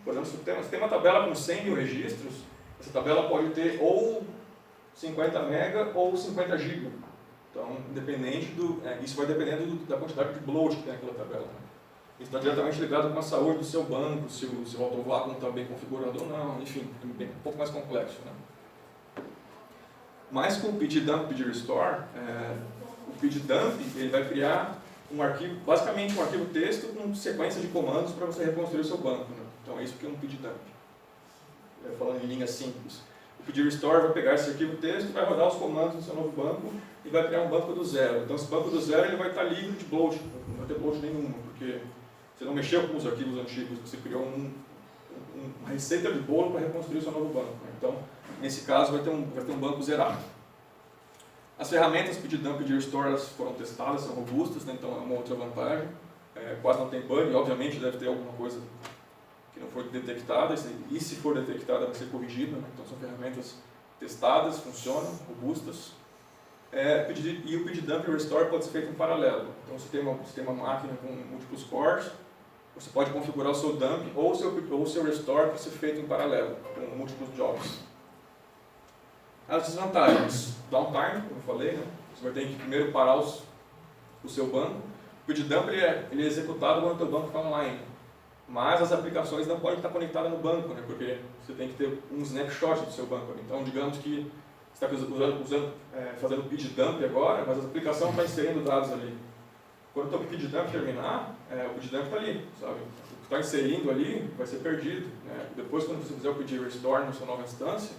Por exemplo, se tem uma tabela com 100 mil registros, essa tabela pode ter ou 50 mega ou 50 GB. Então, isso vai dependendo da quantidade de bloat que tem naquela tabela. Né? Isso está diretamente ligado com a saúde do seu banco, se o autovácuo está bem configurado ou não, enfim, é um pouco mais complexo. Né? Mas com o pid-dump e pid-restore, o pid-dump ele vai criar um arquivo, basicamente um arquivo texto com sequência de comandos para você reconstruir o seu banco. Né? Então é isso que é um pid-dump. Falando em linha simples. O pid-restore vai pegar esse arquivo texto, vai rodar os comandos no seu novo banco e vai criar um banco do zero. Então esse banco do zero ele vai estar livre de bloat, não vai ter bloat nenhuma, porque você não mexeu com os arquivos antigos, você criou uma receita de bolo para reconstruir o seu novo banco. Né? Então, nesse caso, vai ter um banco zerado. As ferramentas pid-dump e pid-restore elas foram testadas, são robustas, né? Então é uma outra vantagem. Quase não tem bug, obviamente deve ter alguma coisa que não foi detectada, e se for detectada vai ser corrigida. Né? Então são ferramentas testadas, funcionam, robustas. E o pid-dump e restore pode ser feito em paralelo. Então se tem uma máquina com múltiplos cores, você pode configurar o seu dump ou o seu restore para ser feito em paralelo, com múltiplos jobs. As desvantagens: downtime, como eu falei, né? Você vai ter que primeiro parar o seu banco. O pid-dump ele é executado quando o seu banco está online, mas as aplicações não podem estar conectadas no banco, né? Porque você tem que ter um snapshot do seu banco. Então, digamos que você está fazendo pid-dump agora, mas a aplicação está inserindo dados ali. Quando o pid-dump terminar, o pid-dump está ali, sabe? O que está inserindo ali vai ser perdido. Né? Depois, quando você fizer o pid-restore na sua nova instância,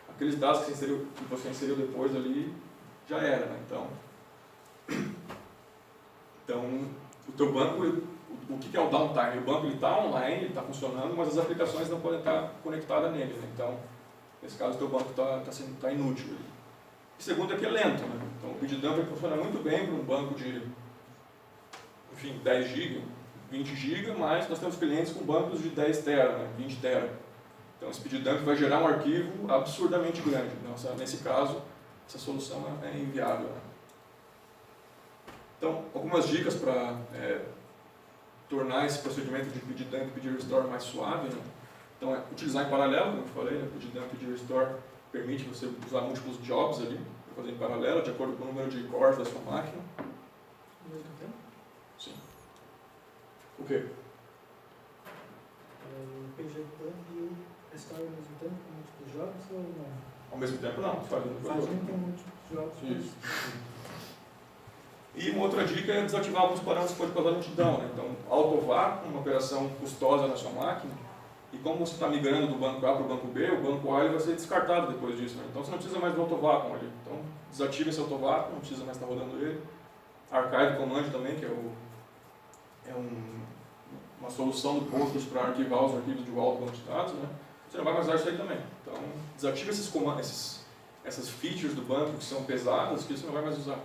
aqueles dados que você inseriu depois ali, já era. Né? Então, o teu banco, o que é o downtime? O banco está online, ele está funcionando, mas as aplicações não podem estar conectadas nele. Né? Então, nesse caso, o teu banco está inútil. Ali. E segundo é que é lento. Né? Então, o pid-dump funciona muito bem para um banco de 10 GB, 20 GB, mas nós temos clientes com bancos de 10 TB, né? 20 TB. Então, esse pid-dump vai gerar um arquivo absurdamente grande. Então, nesse caso, essa solução é inviável. Né? Então, algumas dicas para tornar esse procedimento de pid-dump e pid-restore mais suave. Né? Então, utilizar em paralelo, como eu falei, né? Pid-dump e pid-restore permite você usar múltiplos jobs ali, para fazer em paralelo, de acordo com o número de cores da sua máquina. Ao mesmo tempo? Sim. O quê? O pid-dump e o restore ao mesmo tempo com múltiplos jogos ou não? Ao mesmo tempo não, faz um com múltiplos jogos. Isso. E uma outra dica é desativar alguns parâmetros que podem causar lentidão. Né? Então, autovácuo, uma operação custosa na sua máquina, e como você está migrando do banco A para o banco B, o banco A ele vai ser descartado depois disso. Né? Então você não precisa mais do autovácuo ali. Então desativa esse autovácuo, não precisa mais estar rodando ele. Archive Command também, que uma solução do Postgres para arquivar os arquivos de um alto banco de dados. Né? Você não vai mais usar isso aí também. Então desativa esses comandos, essas features do banco que são pesadas, que você não vai mais usar.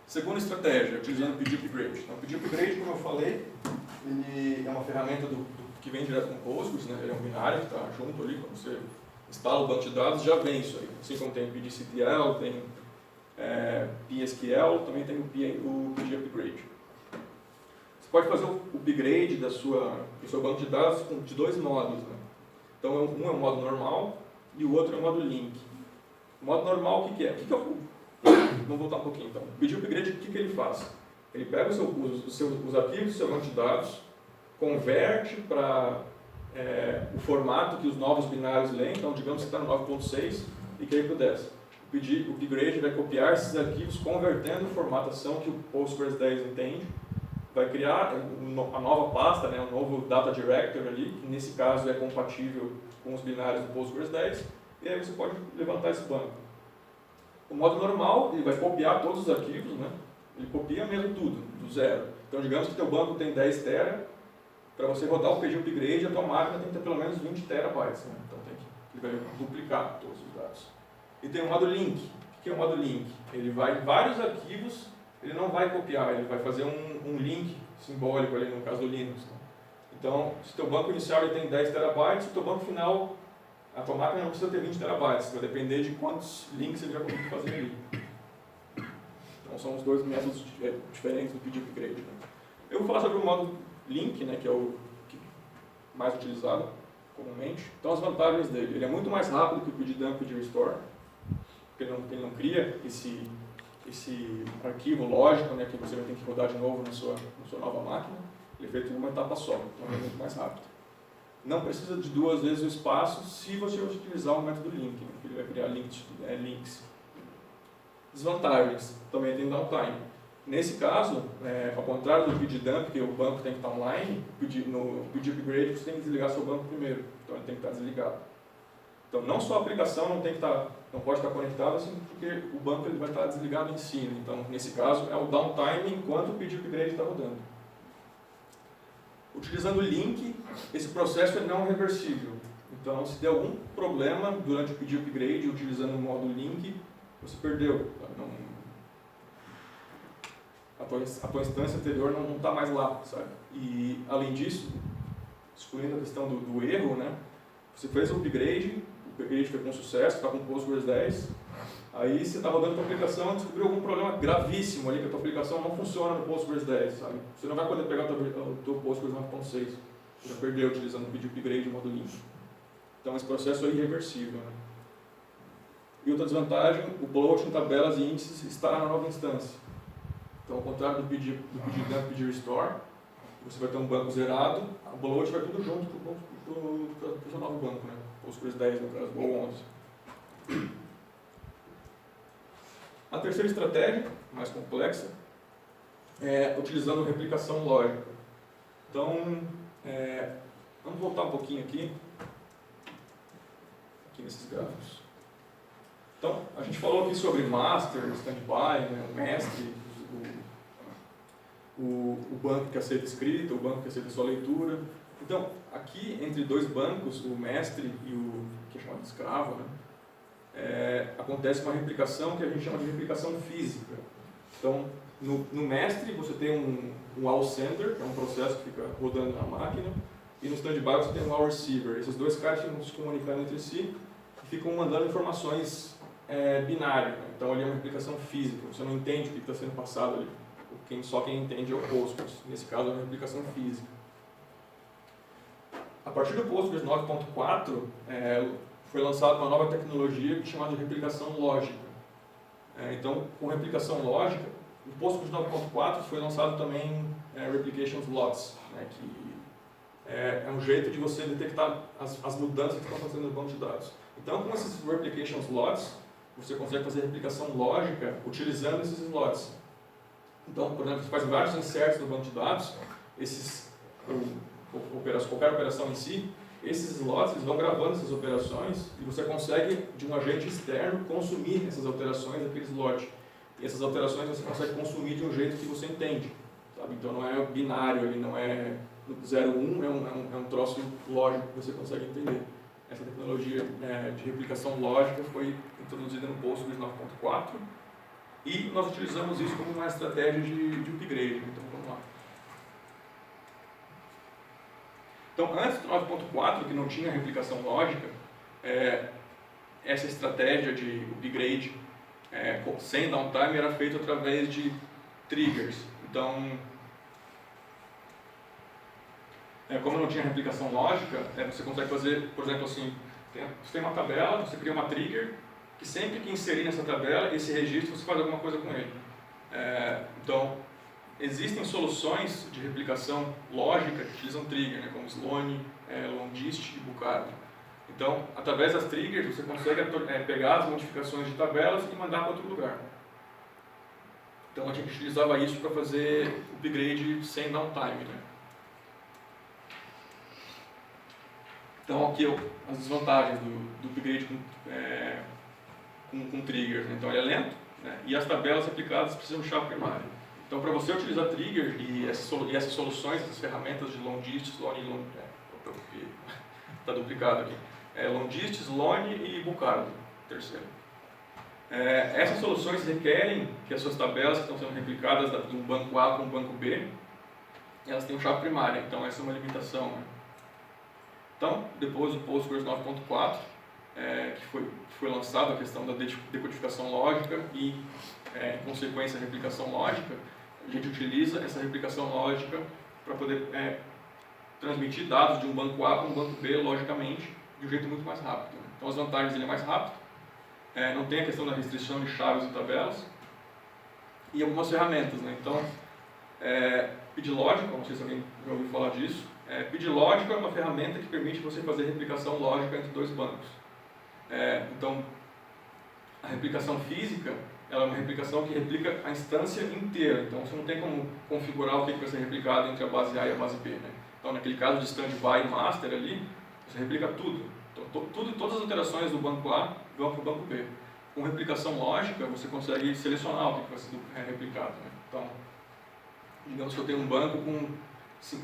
Segunda estratégia, utilizando o pd-upgrade. Então, o pd-upgrade, como eu falei, ele é uma ferramenta que vem direto com o Postgres, né? Ele é um binário que está junto ali, quando você instala o banco de dados, já vem isso aí. Assim como tem o pdctl, tem psql, também tem o pd-upgrade. Você pode fazer o upgrade do seu banco de dados de dois modos. Né? Então, um é o modo normal e o outro é o modo link. O modo normal, o que é? Vamos voltar um pouquinho então. O pd-upgrade, o que ele faz? Ele pega os arquivos do seu banco de dados, converte para o formato que os novos binários leem, então digamos que está no 9.6 e quer ir para o 10. O upgrade vai copiar esses arquivos, convertendo a formatação que o Postgres 10 entende, vai criar a nova pasta, né, um novo data directory ali, que nesse caso é compatível com os binários do Postgres 10, e aí você pode levantar esse banco. O modo normal, ele vai copiar todos os arquivos, né? Ele copia mesmo tudo, do zero. Então, digamos que teu banco tem 10 TB, para você rodar o pd-upgrade, a tua máquina tem que ter pelo menos 20 TB. Né? Então, ele vai duplicar todos os dados. E tem o modo link. O que é o modo link? Ele vai em vários arquivos, ele não vai copiar, ele vai fazer um link simbólico ali, no caso do Linux. Né? Então, se teu banco inicial ele tem 10 TB, o teu banco final, a tua máquina não precisa ter 20 TB, vai depender de quantos links ele vai conseguir fazer ali. Então são os dois métodos diferentes do pd-upgrade. Né? Eu vou falar sobre o modo link, né, que é o mais utilizado comumente. Então, as vantagens dele: ele é muito mais rápido que o pd dump e o pd restore, porque ele não cria esse arquivo lógico, né, que você vai ter que rodar de novo na sua nova máquina. Ele é feito em uma etapa só, então é muito mais rápido. Não precisa de 2 vezes o espaço se você utilizar o método link, né, que ele vai criar links. Desvantagens: também tem downtime. Nesse caso, ao contrário do pd dump, que o banco tem que estar online, no pd upgrade você tem que desligar seu banco primeiro, então ele tem que estar desligado. Então, não só a aplicação não pode estar conectada, assim, porque o banco ele vai estar desligado em si, né? Então, nesse caso, é o downtime enquanto o pd upgrade está rodando. Utilizando o link, esse processo é não reversível. Então, se der algum problema durante o pd upgrade, utilizando o modo link, você perdeu. A tua instância anterior não está mais lá, sabe? E, além disso, excluindo a questão do erro, né? Você fez o upgrade foi com sucesso, está com o Postgres 10, aí você está rodando a tua aplicação e descobriu algum problema gravíssimo ali, que a tua aplicação não funciona no Postgres 10, sabe? Você não vai poder pegar o teu Postgres 9.6, você já perdeu utilizando o pd upgrade e o modo link. Então, esse processo é irreversível, né? E outra desvantagem: o bloat em tabelas e índices está na nova instância. Então, ao contrário do pd dump e pd restore, você vai ter um banco zerado, o bloat vai tudo junto para o seu novo banco, né? Postgres 10, no caso, ou 11. A terceira estratégia, mais complexa, é utilizando replicação lógica. Então, vamos voltar um pouquinho aqui nesses gráficos. Então, a gente falou aqui sobre master, standby, né, o mestre, o banco que aceita escrita, o banco que aceita só leitura. Então, aqui, entre 2 bancos, o mestre e o que é chamado de escravo, né, acontece uma replicação que a gente chama de replicação física. Então, no mestre, você tem um all sender, que é um processo que fica rodando na máquina, e no standby você tem um all receiver. Esses 2 caras ficam se comunicando entre si e ficam mandando informações binárias. Né? Então, ali é uma replicação física, você não entende o que está sendo passado ali. Só quem entende é o Postgres. Nesse caso, é uma replicação física. A partir do Postgres 9.4, foi lançada uma nova tecnologia chamada de replicação lógica. Então, com replicação lógica, no Postgres 9.4 foi lançado também Replication Slots, né, que é um jeito de você detectar as mudanças que estão acontecendo no banco de dados. Então, com esses Replication Slots, você consegue fazer replicação lógica utilizando esses slots. Então, por exemplo, você faz vários inserts no banco de dados, qualquer operação em si, esses slots eles vão gravando essas operações e você consegue, de um agente externo, consumir essas alterações daquele slot. E essas alterações você consegue consumir de um jeito que você entende, sabe? Então não é binário, ele não é 0, 1, é um troço lógico que você consegue entender. Essa tecnologia de replicação lógica foi introduzida no Postgres 9.4 e nós utilizamos isso como uma estratégia de upgrade. Então vamos lá. Então, antes do 9.4, que não tinha replicação lógica, essa estratégia de upgrade sem downtime era feita através de triggers. Então, como não tinha replicação lógica, você consegue fazer, por exemplo, assim, você tem uma tabela, você cria uma trigger, que sempre que inserir nessa tabela, esse registro, você faz alguma coisa com ele. Então, existem soluções de replicação lógica que utilizam trigger, né, como Sloan, Longist e Bucard. Então, através das triggers, você consegue pegar as modificações de tabelas e mandar para outro lugar. Então, a gente utilizava isso para fazer upgrade sem downtime, né? Então, aqui as desvantagens do upgrade com triggers. Né? Então, ele é lento, né? E as tabelas aplicadas precisam de chave primária. Então, para você utilizar trigger e essas soluções, essas ferramentas de Longist, Sloan e está duplicado aqui. Longist, Sloan e Bucard, terceiro. Essas soluções requerem que as suas tabelas que estão sendo replicadas de um banco A para um banco B, elas tenham chave primária. Então, essa é uma limitação. Né? Então, depois do Postgres 9.4, que foi lançado a questão da decodificação lógica e, em consequência, a replicação lógica, a gente utiliza essa replicação lógica para poder transmitir dados de um banco A para um banco B, logicamente, de um jeito muito mais rápido. Então, as vantagens, ele é mais rápido, não tem a questão da restrição de chaves e tabelas, e algumas ferramentas, né? Então, PidLogical, não sei se alguém já ouviu falar disso, PidLogical é uma ferramenta que permite você fazer replicação lógica entre dois bancos. Então, a replicação física, ela é uma replicação que replica a instância inteira, então você não tem como configurar o que vai ser replicado entre a base A e a base B, né? Então, naquele caso de standby e master ali, você replica tudo. Então, todas as alterações do banco A vão para o banco B. Com replicação lógica, você consegue selecionar o que vai ser replicado, né? Então, digamos que eu tenho um banco com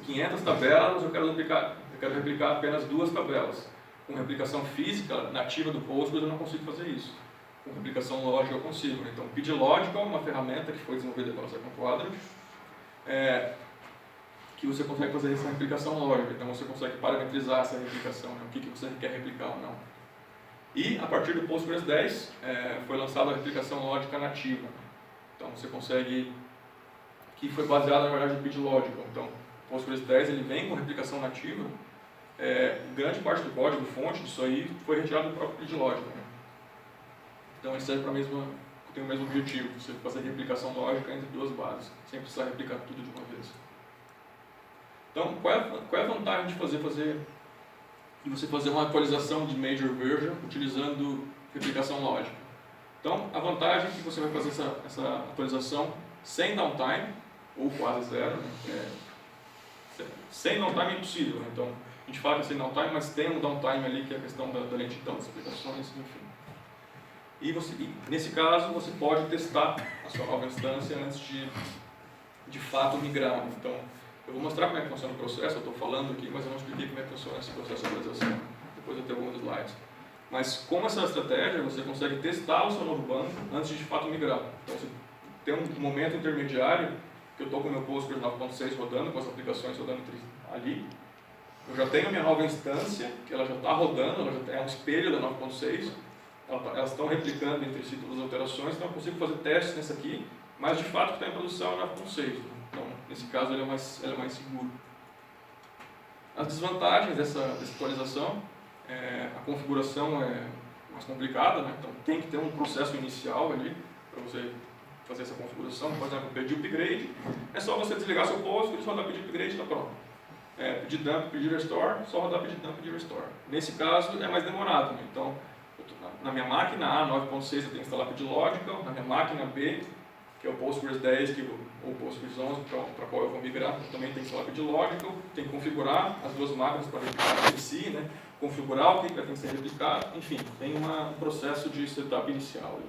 500 tabelas, eu quero replicar apenas 2 tabelas. Com replicação física, nativa do Postgres, eu não consigo fazer isso. Com replicação lógica, eu consigo. Então, PidLogical é uma ferramenta que foi desenvolvida pela Second Quadrant, que você consegue fazer essa replicação lógica. Então, você consegue parametrizar essa replicação, né? O que você quer replicar ou não. E, a partir do Postgres 10, foi lançada a replicação lógica nativa. Então, você consegue... que foi baseada, na verdade, no PidLogical. Então, o Postgres 10 ele vem com replicação nativa. Grande parte do código fonte disso aí foi retirado do próprio PidLogical, né? Então, ele serve para tem o mesmo objetivo, você fazer replicação lógica entre duas bases, sem precisar replicar tudo de uma vez. Então, qual é a vantagem de você fazer uma atualização de major version utilizando replicação lógica? Então, a vantagem é que você vai fazer essa atualização sem downtime, ou quase zero, né? Sem downtime é impossível, né? Então, a gente fala que é sem downtime, mas tem um downtime ali que é a questão da lentidão das aplicações, enfim. E nesse caso, você pode testar a sua nova instância antes de fato migrar. Então, eu vou mostrar como é que funciona o processo, eu estou falando aqui, mas eu não expliquei como é que funciona esse processo de atualização. Depois eu tenho alguns slides. Mas com essa estratégia, você consegue testar o seu novo banco antes de fato migrar. Então, você tem um momento intermediário, que eu estou com o meu Postgres 9.6 rodando, com as aplicações rodando ali. Eu já tenho a minha nova instância, que ela já está rodando, ela já é um espelho da 9.6. Elas estão replicando entre si todas as alterações, então eu consigo fazer testes nessa aqui, mas de fato o que está em produção é 9.6. Então, nesse caso, ele é mais seguro. As desvantagens dessa atualização, a configuração é mais complicada, né? Então tem que ter um processo inicial ali para você fazer essa configuração. Por exemplo, pedir upgrade, é só você desligar seu Postgres, rodar pedir upgrade e está pronto. Pedir dump, pedir restore, só rodar pedir dump, pedir restore. Nesse caso é mais demorado, né? Então, na minha máquina A 9.6 eu tenho que instalar PidLogical, na minha máquina B, que é o Postgres 10 ou Postgres 11, para qual eu vou migrar, eu também tenho que instalar PidLogical, tenho que configurar as duas máquinas para replicar em si, né? Configurar o que vai ter que ser replicado, enfim, tem um processo de setup inicial.